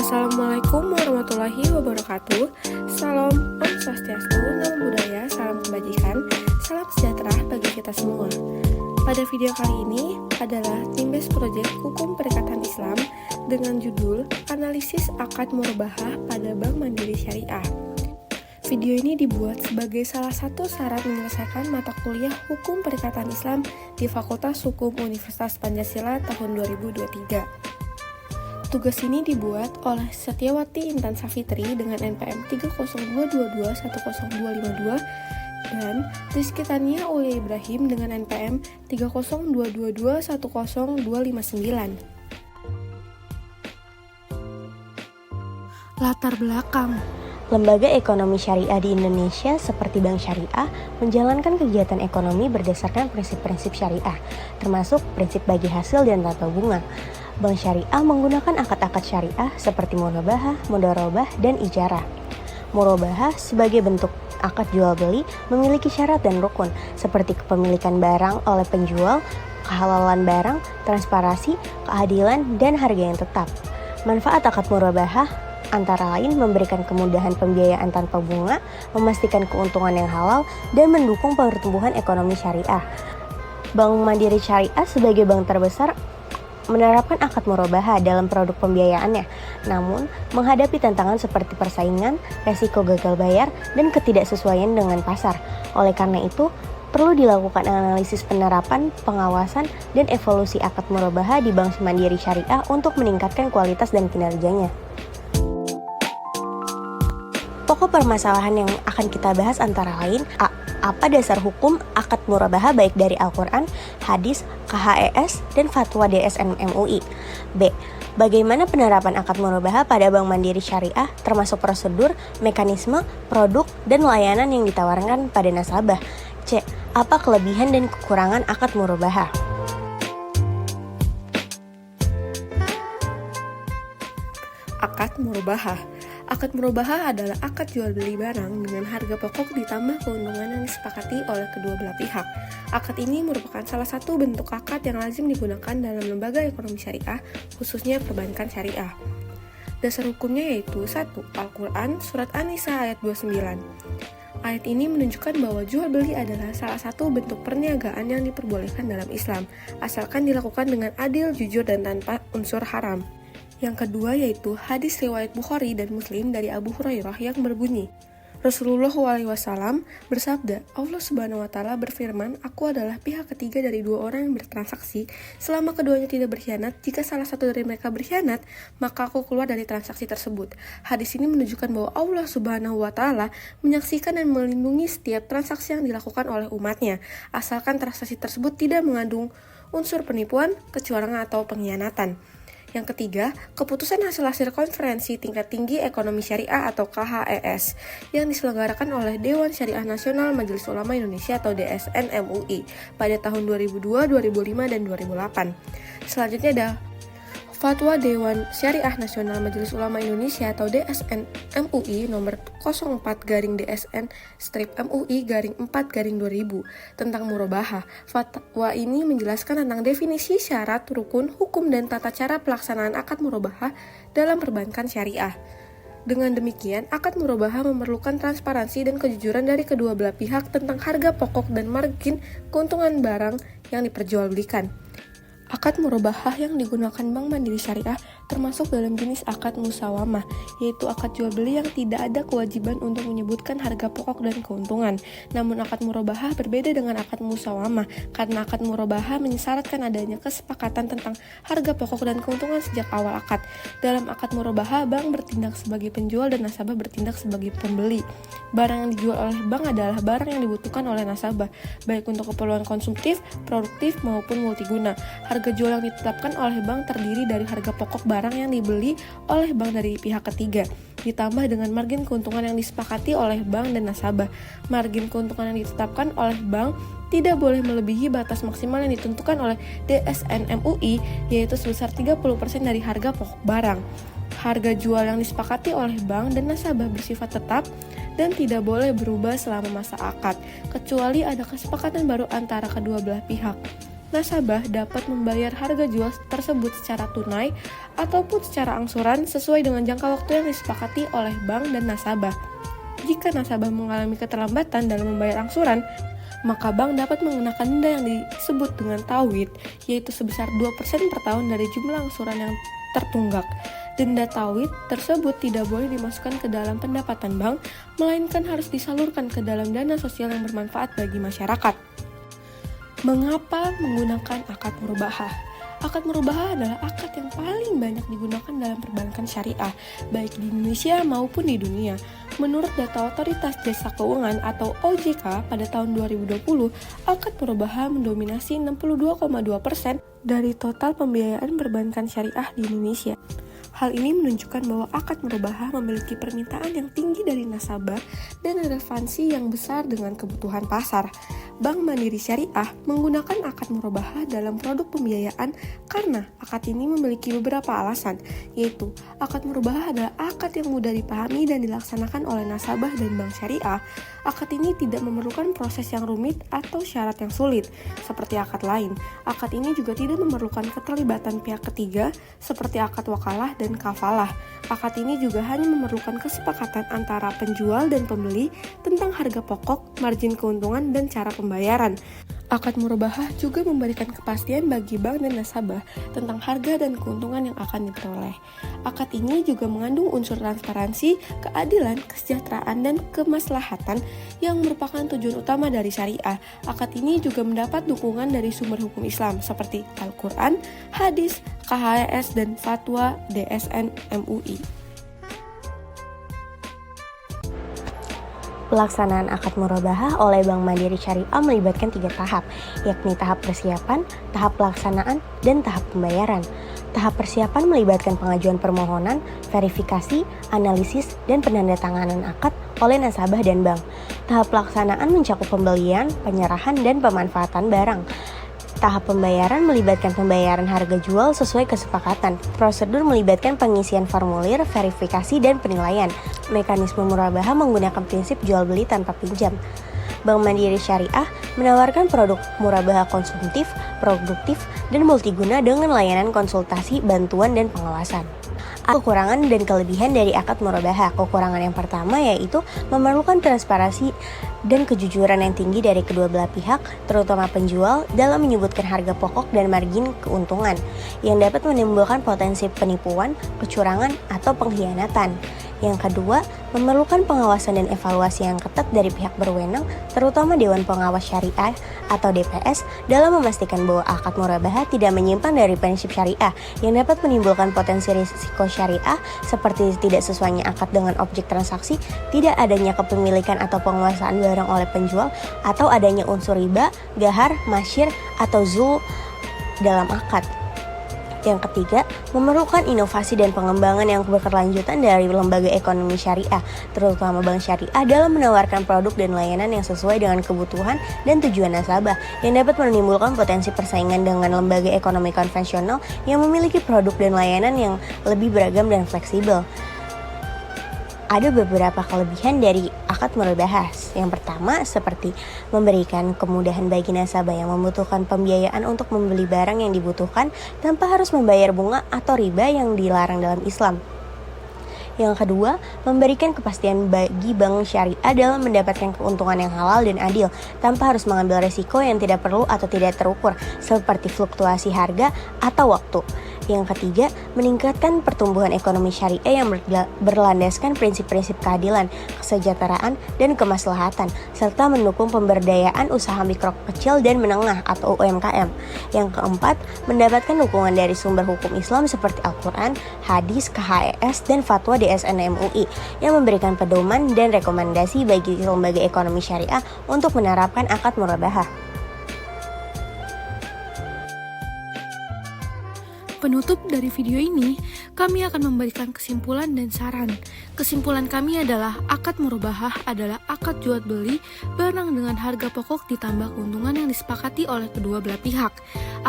Assalamualaikum warahmatullahi wabarakatuh. Salam Om Swastiastu, Namo Buddhaya, salam kebajikan, salam sejahtera bagi kita semua. Pada video kali ini adalah Timbes Project Hukum Perikatan Islam dengan judul Analisis Akad Murabahah pada Bank Mandiri Syariah. Video ini dibuat sebagai salah satu syarat menyelesaikan mata kuliah Hukum Perikatan Islam di Fakultas Hukum Universitas Pancasila tahun 2023. Tugas ini dibuat oleh Setiawati Intan Safitri dengan NPM 30222-10252 dan Rizky Tania Ulia Ibrahim dengan NPM 30222-10259. Latar belakang Lembaga ekonomi syariah di Indonesia seperti Bank Syariah menjalankan kegiatan ekonomi berdasarkan prinsip-prinsip syariah, termasuk prinsip bagi hasil dan tata bunga. Bank Syariah menggunakan akad-akad syariah seperti murabahah, mudharabah, dan ijarah. Murabahah sebagai bentuk akad jual beli memiliki syarat dan rukun seperti kepemilikan barang oleh penjual, kehalalan barang, transparansi, keadilan, dan harga yang tetap. Manfaat akad murabahah antara lain memberikan kemudahan pembiayaan tanpa bunga, memastikan keuntungan yang halal, dan mendukung pertumbuhan ekonomi syariah. Bank Mandiri Syariah sebagai bank terbesar menerapkan akad murabahah dalam produk pembiayaannya, namun menghadapi tantangan seperti persaingan, resiko gagal bayar, dan ketidaksesuaian dengan pasar. Oleh karena itu, perlu dilakukan analisis penerapan, pengawasan, dan evolusi akad murabahah di Bank Mandiri Syariah untuk meningkatkan kualitas dan kinerjanya. Pokok permasalahan yang akan kita bahas antara lain A. Apa dasar hukum akad murabahah baik dari Al-Quran, hadis, KHES, dan fatwa DSN MUI. B. Bagaimana penerapan akad murabahah pada Bank Mandiri Syariah termasuk prosedur, mekanisme, produk, dan layanan yang ditawarkan pada nasabah. C. Apa kelebihan dan kekurangan akad murabahah? Akad murabahah. Akad murabahah adalah akad jual beli barang dengan harga pokok ditambah keuntungan yang disepakati oleh kedua belah pihak. Akad ini merupakan salah satu bentuk akad yang lazim digunakan dalam lembaga ekonomi syariah, khususnya perbankan syariah. Dasar hukumnya yaitu 1. Al-Quran, Surat An-Nisa ayat 29. Ayat ini menunjukkan bahwa jual beli adalah salah satu bentuk perniagaan yang diperbolehkan dalam Islam, asalkan dilakukan dengan adil, jujur, dan tanpa unsur haram. Yang kedua yaitu hadis riwayat Bukhari dan Muslim dari Abu Hurairah yang berbunyi, Rasulullah SAW bersabda, Allah Subhanahu wa Ta'ala berfirman, Aku adalah pihak ketiga dari dua orang yang bertransaksi. Selama keduanya tidak berkhianat, jika salah satu dari mereka berkhianat, maka aku keluar dari transaksi tersebut. Hadis ini menunjukkan bahwa Allah Subhanahu wa Ta'ala menyaksikan dan melindungi setiap transaksi yang dilakukan oleh umatnya, asalkan transaksi tersebut tidak mengandung unsur penipuan, kecurangan, atau pengkhianatan. Yang ketiga, keputusan hasil konferensi tingkat tinggi ekonomi syariah atau KHES yang diselenggarakan oleh Dewan Syariah Nasional Majelis Ulama Indonesia atau DSN MUI pada tahun 2002, 2005, dan 2008. Selanjutnya ada Fatwa Dewan Syariah Nasional Majelis Ulama Indonesia atau DSN MUI nomor 04-DSN-MUI-4-2000 tentang murabahah. Fatwa ini menjelaskan tentang definisi syarat, rukun, hukum, dan tata cara pelaksanaan akad murabahah dalam perbankan syariah. Dengan demikian, akad murabahah memerlukan transparansi dan kejujuran dari kedua belah pihak tentang harga pokok dan margin keuntungan barang yang diperjualbelikan. Akad murabahah yang digunakan Bank Mandiri Syariah termasuk dalam jenis akad musawamah, yaitu akad jual beli yang tidak ada kewajiban untuk menyebutkan harga pokok dan keuntungan. Namun akad murabahah berbeda dengan akad musawamah, karena akad murabahah mensyaratkan adanya kesepakatan tentang harga pokok dan keuntungan sejak awal akad. Dalam akad murabahah, bank bertindak sebagai penjual dan nasabah bertindak sebagai pembeli. Barang yang dijual oleh bank adalah barang yang dibutuhkan oleh nasabah, baik untuk keperluan konsumtif, produktif, maupun multiguna. Harga jual yang ditetapkan oleh bank terdiri dari harga pokok barang yang dibeli oleh bank dari pihak ketiga, ditambah dengan margin keuntungan yang disepakati oleh bank dan nasabah. Margin keuntungan yang ditetapkan oleh bank tidak boleh melebihi batas maksimal yang ditentukan oleh DSN MUI, yaitu sebesar 30% dari harga pokok barang. Harga jual yang disepakati oleh bank dan nasabah bersifat tetap dan tidak boleh berubah selama masa akad, kecuali ada kesepakatan baru antara kedua belah pihak. nasabah dapat membayar harga jual tersebut secara tunai ataupun secara angsuran sesuai dengan jangka waktu yang disepakati oleh bank dan nasabah. Jika nasabah mengalami keterlambatan dalam membayar angsuran, maka bank dapat mengenakan denda yang disebut dengan tauid, yaitu sebesar 2% per tahun dari jumlah angsuran yang tertunggak. Denda tauid tersebut tidak boleh dimasukkan ke dalam pendapatan bank, melainkan harus disalurkan ke dalam dana sosial yang bermanfaat bagi masyarakat. Mengapa menggunakan akad murabahah? Akad murabahah adalah akad yang paling banyak digunakan dalam perbankan syariah, baik di Indonesia maupun di dunia. Menurut data Otoritas Jasa Keuangan atau OJK pada tahun 2020, akad murabahah mendominasi 62,2% dari total pembiayaan perbankan syariah di Indonesia. Hal ini menunjukkan bahwa akad murabahah memiliki permintaan yang tinggi dari nasabah dan relevansi yang besar dengan kebutuhan pasar. Bank Mandiri Syariah menggunakan akad murabahah dalam produk pembiayaan karena akad ini memiliki beberapa alasan, yaitu akad murabahah adalah akad yang mudah dipahami dan dilaksanakan oleh nasabah dan bank syariah. Akad ini tidak memerlukan proses yang rumit atau syarat yang sulit, seperti akad lain. Akad ini juga tidak memerlukan keterlibatan pihak ketiga, seperti akad wakalah dan kafalah. Akad ini juga hanya memerlukan kesepakatan antara penjual dan pembeli tentang harga pokok, margin keuntungan, dan cara pembayaran. Akad murabahah juga memberikan kepastian bagi bank dan nasabah tentang harga dan keuntungan yang akan diperoleh. Akad ini juga mengandung unsur transparansi, keadilan, kesejahteraan, dan kemaslahatan yang merupakan tujuan utama dari syariah. Akad ini juga mendapat dukungan dari sumber hukum Islam seperti Al-Quran, hadis, KHS, dan fatwa DSN MUI. Pelaksanaan akad murabahah oleh Bank Mandiri Syariah melibatkan 3 tahap, yakni tahap persiapan, tahap pelaksanaan, dan tahap pembayaran. Tahap persiapan melibatkan pengajuan permohonan, verifikasi, analisis, dan penandatanganan akad oleh nasabah dan bank. Tahap pelaksanaan mencakup pembelian, penyerahan, dan pemanfaatan barang. Tahap pembayaran melibatkan pembayaran harga jual sesuai kesepakatan. Prosedur melibatkan pengisian formulir, verifikasi, dan penilaian. Mekanisme murabahah menggunakan prinsip jual beli tanpa pinjam. Bank Mandiri Syariah menawarkan produk murabahah konsumtif, produktif, dan multiguna dengan layanan konsultasi, bantuan, dan pengawasan. Kekurangan dan kelebihan dari akad murabahah. Kekurangan yang pertama yaitu memerlukan transparansi dan kejujuran yang tinggi dari kedua belah pihak, terutama penjual, dalam menyebutkan harga pokok dan margin keuntungan, yang dapat menimbulkan potensi penipuan, kecurangan, atau pengkhianatan. Yang kedua, memerlukan pengawasan dan evaluasi yang ketat dari pihak berwenang, terutama Dewan Pengawas Syariah atau DPS, dalam memastikan bahwa akad murabahah tidak menyimpang dari prinsip syariah yang dapat menimbulkan potensi risiko syariah seperti tidak sesuainya akad dengan objek transaksi, tidak adanya kepemilikan atau penguasaan barang oleh penjual, atau adanya unsur riba, gahar, masyir, atau zul dalam akad. Yang ketiga, memerlukan inovasi dan pengembangan yang berkelanjutan dari lembaga ekonomi syariah, terutama bank syariah, dalam menawarkan produk dan layanan yang sesuai dengan kebutuhan dan tujuan nasabah, yang dapat menimbulkan potensi persaingan dengan lembaga ekonomi konvensional yang memiliki produk dan layanan yang lebih beragam dan fleksibel. Ada beberapa kelebihan dari akad murabahah. Yang pertama, seperti memberikan kemudahan bagi nasabah yang membutuhkan pembiayaan untuk membeli barang yang dibutuhkan tanpa harus membayar bunga atau riba yang dilarang dalam Islam. Yang kedua, memberikan kepastian bagi bank syariah dalam mendapatkan keuntungan yang halal dan adil tanpa harus mengambil resiko yang tidak perlu atau tidak terukur, seperti fluktuasi harga atau waktu. Yang ketiga, meningkatkan pertumbuhan ekonomi syariah yang berlandaskan prinsip-prinsip keadilan, kesejahteraan, dan kemaslahatan, serta mendukung pemberdayaan usaha mikro kecil dan menengah atau UMKM. Yang keempat, mendapatkan dukungan dari sumber hukum Islam seperti Al-Quran, hadis, KHS, dan fatwa DSN MUI yang memberikan pedoman dan rekomendasi bagi lembaga ekonomi syariah untuk menerapkan akad murabahah. penutup dari video ini, kami akan memberikan kesimpulan dan saran. Kesimpulan kami adalah akad murabahah adalah akad jual beli barang dengan harga pokok ditambah keuntungan yang disepakati oleh kedua belah pihak.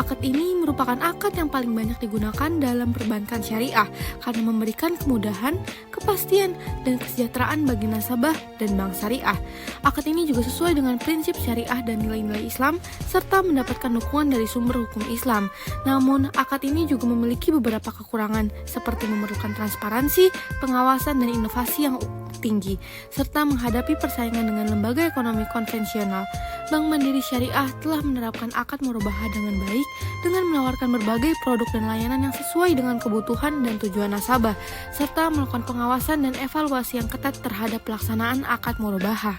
Akad ini merupakan akad yang paling banyak digunakan dalam perbankan syariah karena memberikan kemudahan, kepastian, dan kesejahteraan bagi nasabah dan bank syariah. Akad ini juga sesuai dengan prinsip syariah dan nilai-nilai Islam serta mendapatkan dukungan dari sumber hukum Islam. Namun, akad ini juga memiliki beberapa kekurangan seperti memerlukan transparansi, pengawasan, dan inovasi yang tinggi, serta menghadapi persaingan dengan lembaga ekonomi konvensional. Bank Mandiri Syariah telah menerapkan akad murabahah dengan baik dengan menawarkan berbagai produk dan layanan yang sesuai dengan kebutuhan dan tujuan nasabah, serta melakukan pengawasan dan evaluasi yang ketat terhadap pelaksanaan akad murabahah.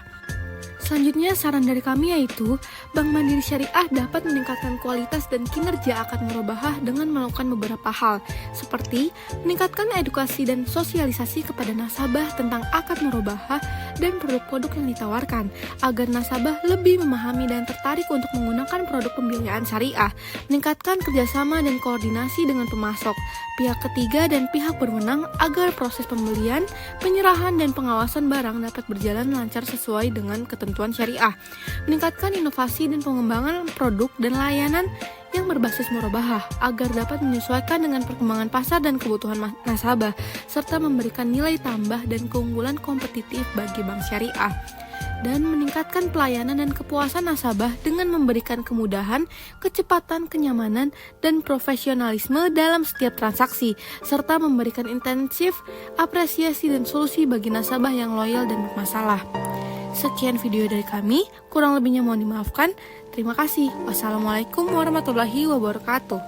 Selanjutnya, saran dari kami yaitu Bank Mandiri Syariah dapat meningkatkan kualitas dan kinerja akad murabahah dengan melakukan beberapa hal, seperti meningkatkan edukasi dan sosialisasi kepada nasabah tentang akad murabahah dan produk-produk yang ditawarkan, agar nasabah lebih memahami dan tertarik untuk menggunakan produk pembiayaan syariah, meningkatkan kerjasama dan koordinasi dengan pemasok, pihak ketiga, dan pihak berwenang agar proses pembelian, penyerahan, dan pengawasan barang dapat berjalan lancar sesuai dengan ketentuan syariah, meningkatkan inovasi dan pengembangan produk dan layanan yang berbasis murabahah agar dapat menyesuaikan dengan perkembangan pasar dan kebutuhan nasabah, serta memberikan nilai tambah dan keunggulan kompetitif bagi bank syariah, dan meningkatkan pelayanan dan kepuasan nasabah dengan memberikan kemudahan, kecepatan, kenyamanan, dan profesionalisme dalam setiap transaksi, serta memberikan intensif apresiasi dan solusi bagi nasabah yang loyal dan bermasalah. Sekian video dari kami, kurang lebihnya mohon dimaafkan. Terima kasih. Wassalamualaikum warahmatullahi wabarakatuh.